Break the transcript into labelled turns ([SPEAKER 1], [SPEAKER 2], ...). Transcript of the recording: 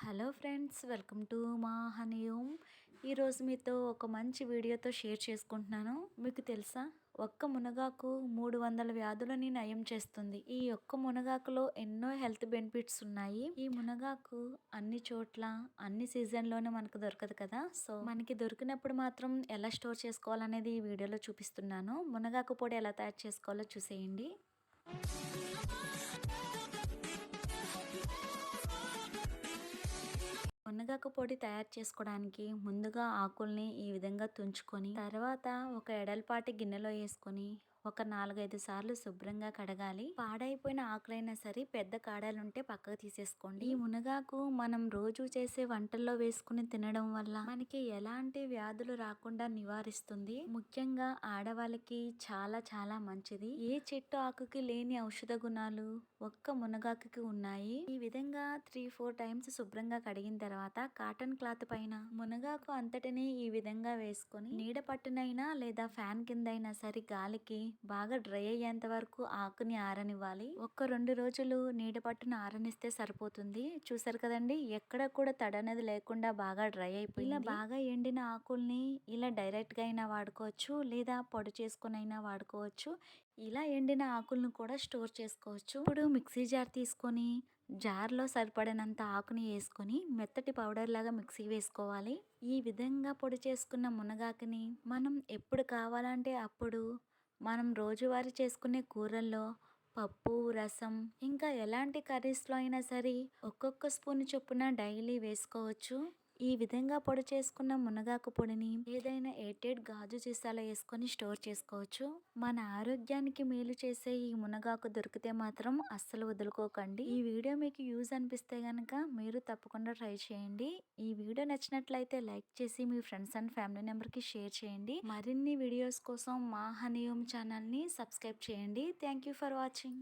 [SPEAKER 1] Hello friends, welcome to మా honey home. ఈరోజు మీతో ఒక మంచి వీడియోతో షేర్ చేసుకుంటున్నాను. మీకు తెలుసా, ఒక్క మునగాకు 300 వ్యాధులని నయం చేస్తుంది. ఈ ఒక్క మునగాకులో ఎన్నో హెల్త్ బెనిఫిట్స్ ఉన్నాయి. ఈ మునగాకు అన్ని చోట్ల అన్ని సీజన్లోనే మనకు దొరకదు కదా. సో మనకి దొరికినప్పుడు మాత్రం ఎలా స్టోర్ చేసుకోవాలనేది ఈ వీడియోలో చూపిస్తున్నాను. మునగాకు పొడి ఎలా తయారు చేసుకోవాలో చూసేయండి. మునగాకు పొడి తయారు చేసుకోవడానికి ముందుగా ఆకుల్ని ఈ విధంగా తుంచుకొని, తర్వాత ఒక ఎడల్పాటి గిన్నెలో వేసుకొని ఒక 4-5 సార్లు శుభ్రంగా కడగాలి. పాడైపోయిన ఆకులైనా సరే పెద్ద కాడలుంటే పక్కకు తీసేసుకోండి. ఈ మునగాకు మనం రోజు చేసే వంటల్లో వేసుకుని తినడం వల్ల మనకి ఎలాంటి వ్యాధులు రాకుండా నివారిస్తుంది. ముఖ్యంగా ఆడవాళ్ళకి చాలా చాలా మంచిది. ఏ చెట్టు ఆకుకి లేని ఔషధ గుణాలు ఒక్క మునగాకుకి ఉన్నాయి. ఈ విధంగా 3-4 టైమ్స్ శుభ్రంగా కడిగిన తర్వాత కాటన్ క్లాత్ పైన మునగాకు అంతటిని ఈ విధంగా వేసుకొని నీడ పట్టునైనా లేదా ఫ్యాన్ కింద అయినా సరే గాలికి బాగా డ్రై అయ్యేంత వరకు ఆకుని ఆరనివ్వాలి. 1-2 రోజులు నీడ పట్టున ఆరనిస్తే సరిపోతుంది. చూసారు కదండి, ఎక్కడ కూడా తడి అనేది లేకుండా బాగా డ్రై అయిపోయింది. ఇలా బాగా ఎండిన ఆకుల్ని ఇలా డైరెక్ట్ గా అయినా వాడుకోవచ్చు, లేదా పొడి చేసుకుని అయినా వాడుకోవచ్చు. ఇలా ఎండిన ఆకులను కూడా స్టోర్ చేసుకోవచ్చు. ఇప్పుడు మిక్సీ జార్ తీసుకొని జార్లో సరిపడినంత ఆకుని వేసుకొని మెత్తటి పౌడర్ లాగా మిక్సీ వేసుకోవాలి. ఈ విధంగా పొడి చేసుకున్న మునగాకుని మనం ఎప్పుడు కావాలంటే అప్పుడు మనం రోజువారీ చేసుకునే కూరల్లో, పప్పు, రసం, ఇంకా ఎలాంటి కర్రీస్లో అయినా సరే ఒక్కొక్క స్పూన్ చొప్పున డైలీ వేసుకోవచ్చు. ఈ విధంగా పొడి చేసుకున్న మునగాకు పొడిని ఏదైనా ఎయిర్టైట్ గాజు సీసాలో వేసుకొని స్టోర్ చేసుకోవచ్చు. మన ఆరోగ్యానికి మేలు చేసే ఈ మునగాకు దొరికితే మాత్రం అస్సలు వదులుకోకండి. ఈ వీడియో మీకు యూజ్ అనిపిస్తే గనక మీరు తప్పకుండా ట్రై చేయండి. ఈ వీడియో నచ్చినట్లయితే లైక్ చేసి మీ ఫ్రెండ్స్ అండ్ ఫ్యామిలీ మెంబర్కి షేర్ చేయండి. మరిన్ని వీడియోస్ కోసం మా హనీ హోమ్ ఛానల్ని సబ్స్క్రైబ్ చేయండి. Thank you for watching.